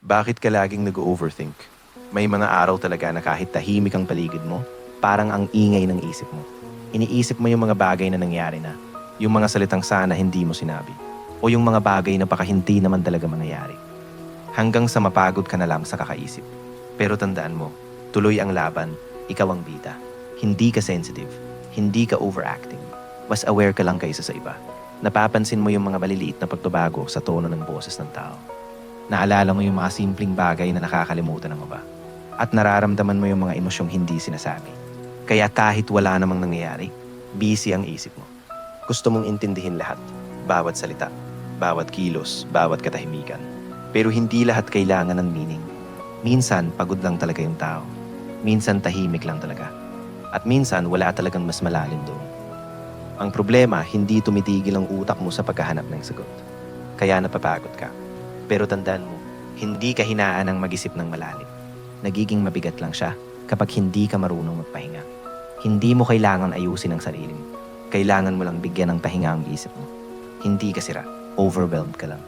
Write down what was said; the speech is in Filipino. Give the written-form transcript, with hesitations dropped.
Bakit ka laging nag-overthink? May mga araw talaga na kahit tahimik ang paligid mo, parang ang ingay ng isip mo. Iniisip mo yung mga bagay na nangyari na, yung mga salitang sana hindi mo sinabi, o yung mga bagay na baka hindi naman talaga mangyayari. Hanggang sa mapagod ka na lang sa kakaisip. Pero tandaan mo, tuloy ang laban, ikaw ang bida. Hindi ka sensitive, hindi ka overacting. Mas aware ka lang kaysa sa iba. Napapansin mo yung mga maliliit na pagbabago sa tono ng boses ng tao. Naalala mo yung mga simpleng bagay na nakakalimutan ng iba. At nararamdaman mo yung mga emosyong hindi sinasabi. Kaya kahit wala namang nangyayari, busy ang isip mo. Gusto mong intindihin lahat, bawat salita, bawat kilos, bawat katahimikan. Pero hindi lahat kailangan ng meaning. Minsan, pagod lang talaga yung tao. Minsan, tahimik lang talaga. At minsan, wala talagang mas malalim doon. Ang problema, hindi tumitigil ang utak mo sa paghahanap ng sagot. Kaya napapagod ka. Pero tandaan mo, hindi ka hinaan ng mag-isip ng malalim. Nagiging mabigat lang siya kapag hindi ka marunong magpahinga. Hindi mo kailangan ayusin ang sarili mo. Kailangan mo lang bigyan ng pahinga ang isip mo. Hindi ka sira, overwhelmed ka lang.